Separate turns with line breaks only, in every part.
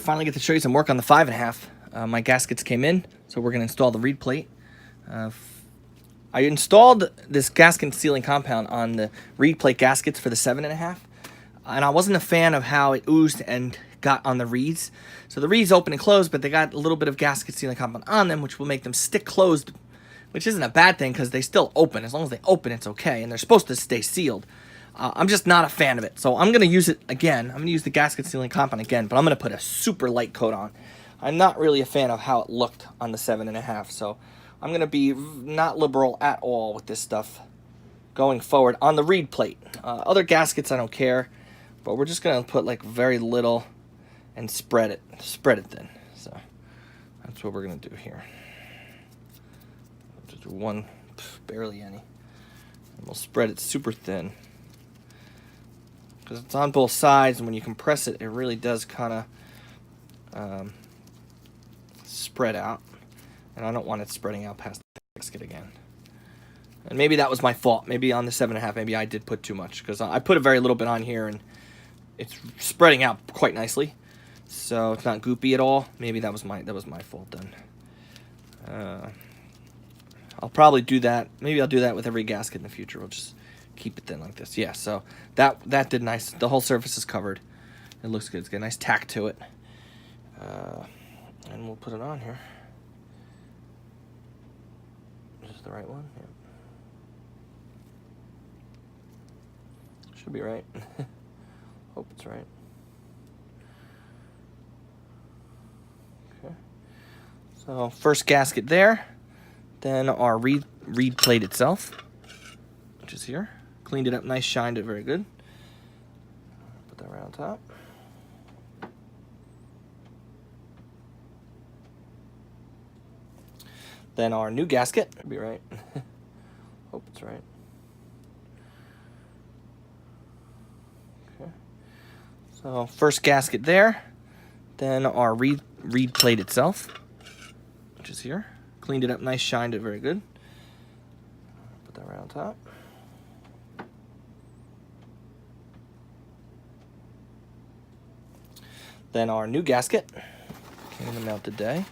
finally get to show you some work on the 5.5. My gaskets came in, so we're going to install the reed plate. I installed this gasket sealing compound on the reed plate gaskets for the 7.5, and I wasn't a fan of how it oozed and got on the reeds. So the reeds open and close, but they got a little bit of gasket sealing compound on them, which will make them stick closed, which isn't a bad thing because they still open. As long as they open, it's okay, and they're supposed to stay sealed. I'm just not a fan of it, so I'm going to use it again. I'm going to use the gasket sealing compound again, but I'm going to put a super light coat on. I'm not really a fan of how it looked on the 7.5, so I'm going to be not liberal at all with this stuff going forward on the reed plate. Other gaskets, I don't care, but we're just going to put like very little and spread it thin. So that's what we're going to do here. Just do one, barely any, and we'll spread it super thin. Because it's on both sides, and when you compress it, it really does kind of spread out. And I don't want it spreading out past the gasket again. And maybe that was my fault. Maybe on the 7.5, maybe I did put too much. Because I put a very little bit on here, and it's spreading out quite nicely. So it's not goopy at all. Maybe that was my fault then. I'll probably do that. Maybe I'll do that with every gasket in the future. We'll just keep it thin like this. Yeah, so that did nice. The whole surface is covered. It looks good. It's got a nice tack to it. And we'll put it on here. Is this the right one? Yeah. Should be right. Hope it's right. Okay. So first gasket there. Then our reed plate itself, which is here. Cleaned it up nice, shined it very good. Put that right on top. Then our new gasket. Should be right. Hope it's right. Okay. So first gasket there. Then our reed plate itself, which is here. Cleaned it up nice, shined it very good. Put that right on top. Then our new gasket came in the mail today,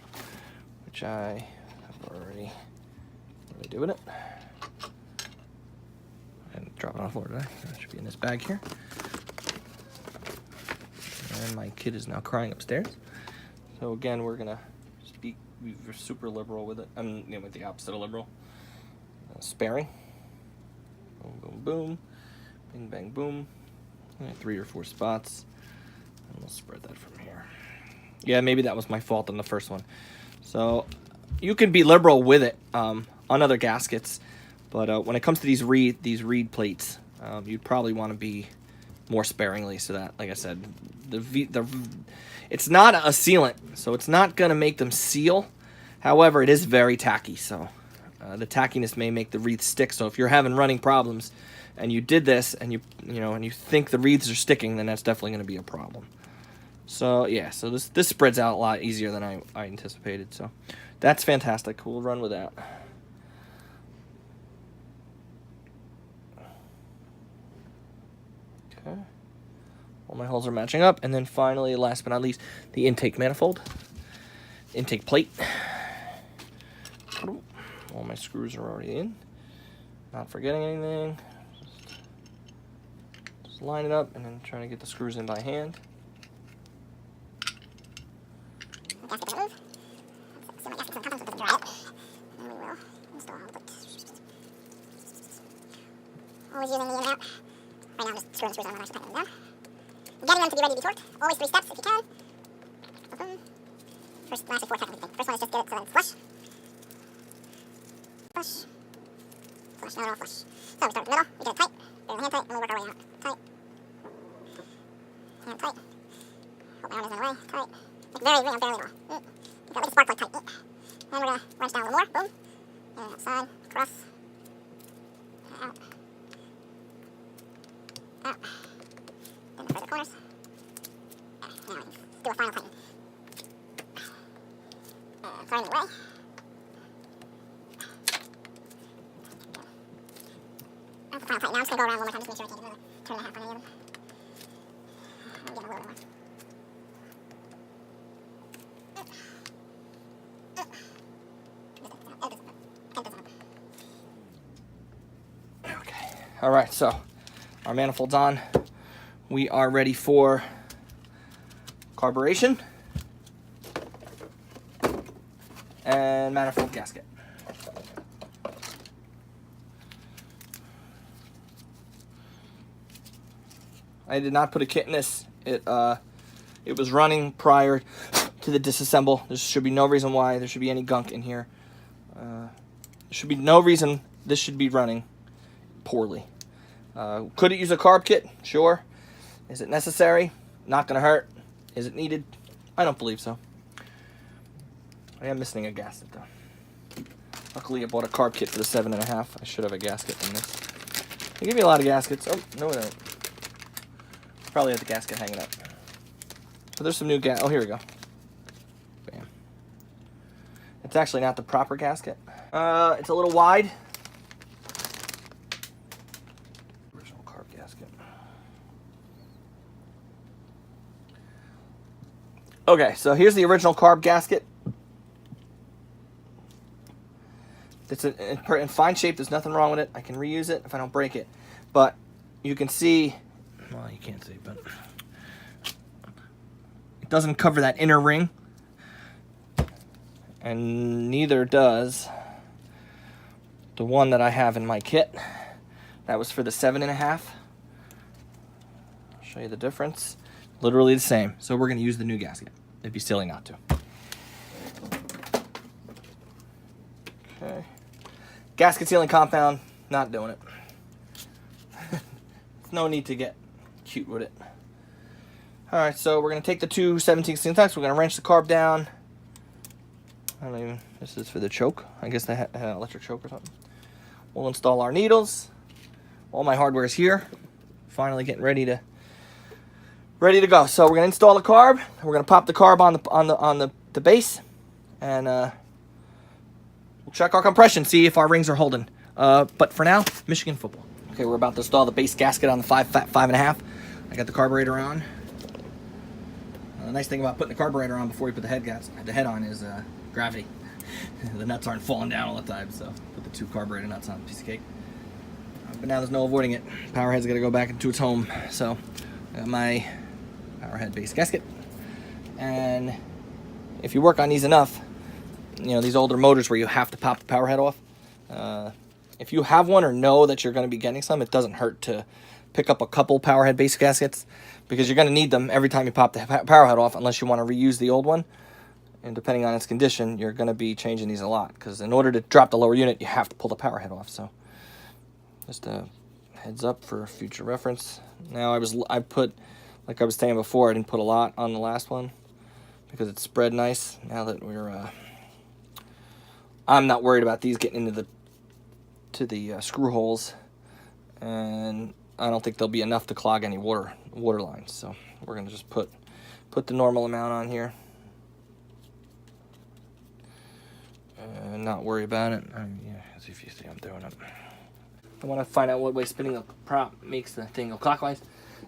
which I have already doing it. And drop it on the floor today. It should be in this bag here. And my kid is now crying upstairs. So again, we're gonna be super liberal with it. I'm with the opposite of liberal. Sparing. Boom, boom, boom. Bing, bang, boom. 3 or 4 spots. And we'll spread that from here. Yeah, maybe that was my fault on the first one. So you can be liberal with it on other gaskets, but when it comes to these reed plates, you'd probably want to be more sparingly, so that, like I said, it's not a sealant, so it's not going to make them seal. However, it is very tacky, so the tackiness may make the wreath stick. So if you're having running problems and you did this and you think the wreaths are sticking, then that's definitely going to be a problem. So yeah, so this spreads out a lot easier than I anticipated. So that's fantastic. We'll run with that. Okay. All my holes are matching up. And then finally, last but not least, the intake manifold. Intake plate. All my screws are already in. Not forgetting anything. Just line it up and then trying to get the screws in by hand.
Always using the in and out. Right now I'm just screwing the screws on when I should tighten them down. Getting them to be ready to be torqued. Always 3 steps if you can. First, last 4 technically. First one is just get it so that it's flush. Flush. Flush. Now they're all flush. So we start with the middle. We get it tight. Then hand tight, and we'll work our way out. Tight. Hand tight. Hope my arm isn't in the way. Tight. Like barely at all. You've got like a spark plug tight. And we're going to wrench down a little more. Boom. And outside. Across. Out. Out. Then the further corners. Now we can do a final tighten. Sorry, in the way. That's the final tighten. Now I'm just going to go around one more time just to make sure I can't get another turn and a half on any of them. I'm getting a little bit more.
All right, so our manifold's on. We are ready for carburation and manifold gasket. I did not put a kit in this. It was running prior to the disassemble. There should be no reason why there should be any gunk in here. There should be no reason this should be running poorly. Could it use a carb kit? Sure. Is it necessary? Not gonna hurt. Is it needed? I don't believe so. I am missing a gasket though. Luckily I bought a carb kit for the 7.5. I should have a gasket in this. They give you a lot of gaskets. Oh, no, they don't. Probably have the gasket hanging up. So there's some new oh, here we go. Bam. It's actually not the proper gasket. It's a little wide. Original carb gasket. Okay, so here's the original carb gasket. It's in fine shape. There's nothing wrong with it. I can reuse it if I don't break it. But you can see, well, you can't see, but it doesn't cover that inner ring. And neither does the one that I have in my kit. That was for the 7.5. I'll show you the difference. Literally the same. So we're going to use the new gasket. It'd be silly not to. Okay. Gasket sealing compound, not doing it. No need to get cute with it. All right, so we're going to take the two 17/16 tucks. We're going to wrench the carb down. I don't even, this is for the choke. I guess they had an electric choke or something. We'll install our needles. All my hardware is here. Finally getting ready to go. So we're going to install the carb. We're going to pop the carb on the base, and we'll check our compression, see if our rings are holding. But for now, Michigan football. Okay, we're about to install the base gasket on the 5.5. I got the carburetor on. The nice thing about putting the carburetor on before you put the head on is gravity. The nuts aren't falling down all the time, so put the two carburetor nuts on, piece of cake. But now there's no avoiding it. Power head's got to go back into its home. So I got my power head base gasket. And if you work on these enough, you know, these older motors where you have to pop the power head off, if you have one or know that you're going to be getting some, it doesn't hurt to pick up a couple power head base gaskets, because you're going to need them every time you pop the power head off, unless you want to reuse the old one. And depending on its condition, you're going to be changing these a lot, because in order to drop the lower unit, you have to pull the power head off. So just a heads up for future reference. Now I put, like I was saying before, I didn't put a lot on the last one because it spread nice. Now that we're I'm not worried about these getting into the screw holes, and I don't think there'll be enough to clog any water lines. So we're gonna just put the normal amount on here and not worry about it. Yeah, as if you see I'm doing it. I want to find out what way spinning the prop makes the thing go clockwise.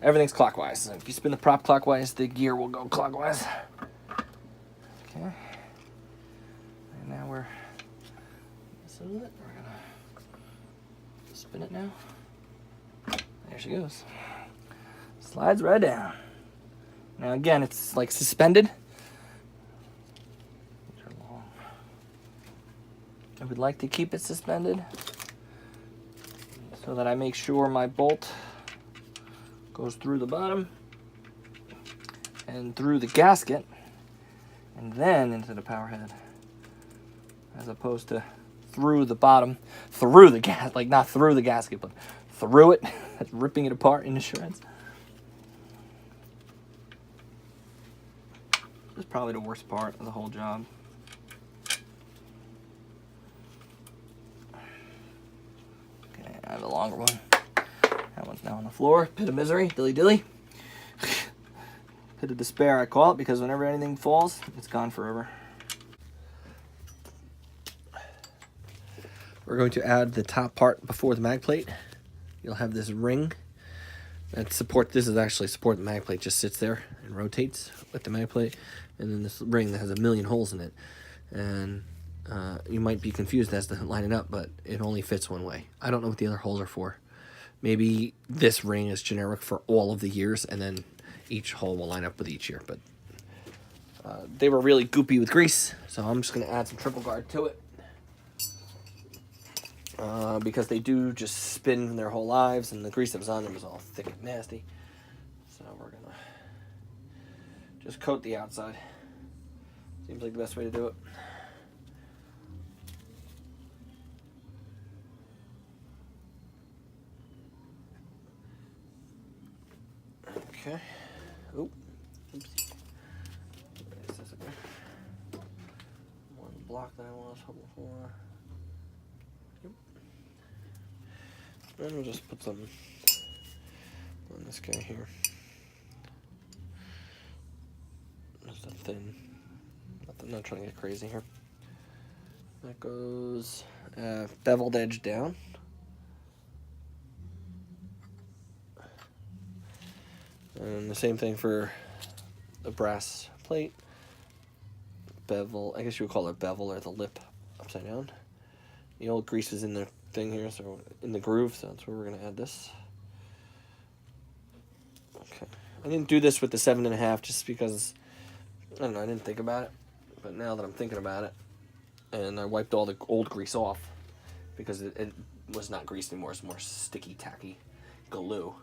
Everything's clockwise. So if you spin the prop clockwise, the gear will go clockwise. Okay. And now we're gonna spin it now. There she goes. Slides right down. Now again, it's like suspended. I would like to keep it suspended so that I make sure my bolt goes through the bottom and through the gasket and then into the power head, as opposed to through the bottom, through the like not through the gasket, but through it. That's ripping it apart into shreds. This is probably the worst part of the whole job. Okay, I have a longer one. That one's now on the floor. Pit of misery, dilly dilly. Pit of despair, I call it, because whenever anything falls, it's gone forever. We're going to add the top part before the mag plate. You'll have this ring that this is actually support the mag plate, just sits there and rotates with the mag plate, and then this ring that has a million holes in it. And you might be confused as to line it up, but it only fits one way. I don't know what the other holes are for.
Maybe this ring is generic for all of the years, and then each hole will line up with each year. But they were really goopy with grease, so I'm just going to add some triple guard to it. Because they do just spin their whole lives, and the grease that was on them was all thick and nasty. So we're going to just coat the outside. Seems like the best way to do it. Okay. Oop. Oopsie. One block that I was hoping for. Yep. And we'll just put some on this guy here. Just a thin. Not trying to get crazy here. That goes beveled edge down. And the same thing for the brass plate. Bevel, I guess you would call it bevel or the lip upside down. The old grease is in the thing here, so in the groove, so that's where we're going to add this. Okay. I didn't do this with the 7.5 just because, I don't know, I didn't think about it. But now that I'm thinking about it, and I wiped all the old grease off because it was not grease anymore, it's more sticky, tacky glue.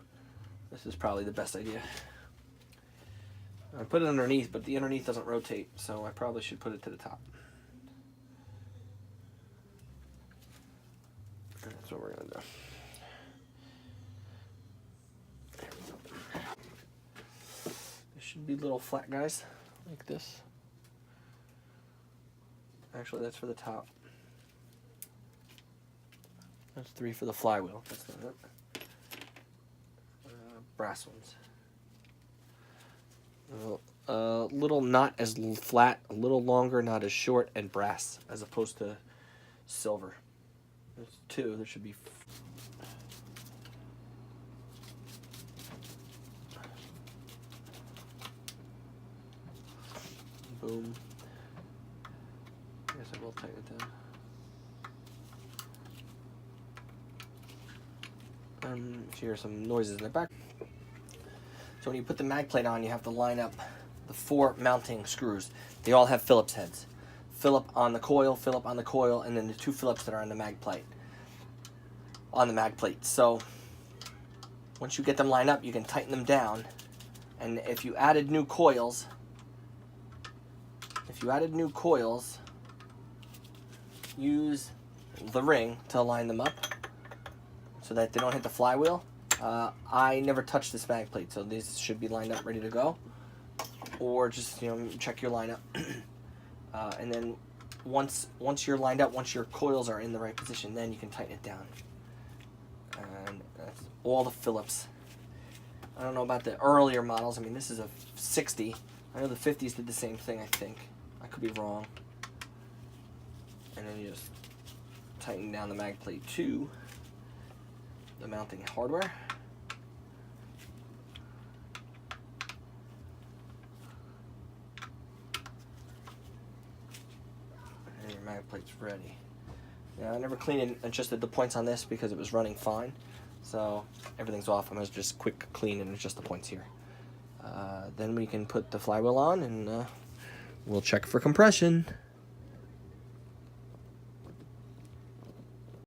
This is probably the best idea. I put it underneath, but the underneath doesn't rotate, so I probably should put it to the top. That's what we're going to do. There we go. There should be little flat guys like this. Actually, that's for the top. That's 3 for the flywheel. That's not it. Brass ones. A little not as flat, a little longer, not as short, and brass, as opposed to silver. There's 2. There should be. Boom. I guess I will tighten it down. You hear some noises in the back. So when you put the mag plate on, you have to line up the 4 mounting screws. They all have Phillips heads. Phillip on the coil, and then the 2 Phillips that are on the mag plate. So once you get them lined up, you can tighten them down. And if you added new coils, use the ring to line them up so that they don't hit the flywheel. I never touched this mag plate, so these should be lined up, ready to go. Or just, check your lineup. And then once you're lined up, once your coils are in the right position, then you can tighten it down. And that's all the Phillips. I don't know about the earlier models. I mean, this is a 60. I know the 50s did the same thing, I think. I could be wrong. And then you just tighten down the mag plate to the mounting hardware. And your mag plate's ready. Now, I never cleaned and adjusted the points on this because it was running fine. So everything's off. I'm going to just quick clean and adjust the points here. Then we can put the flywheel on and we'll check for compression.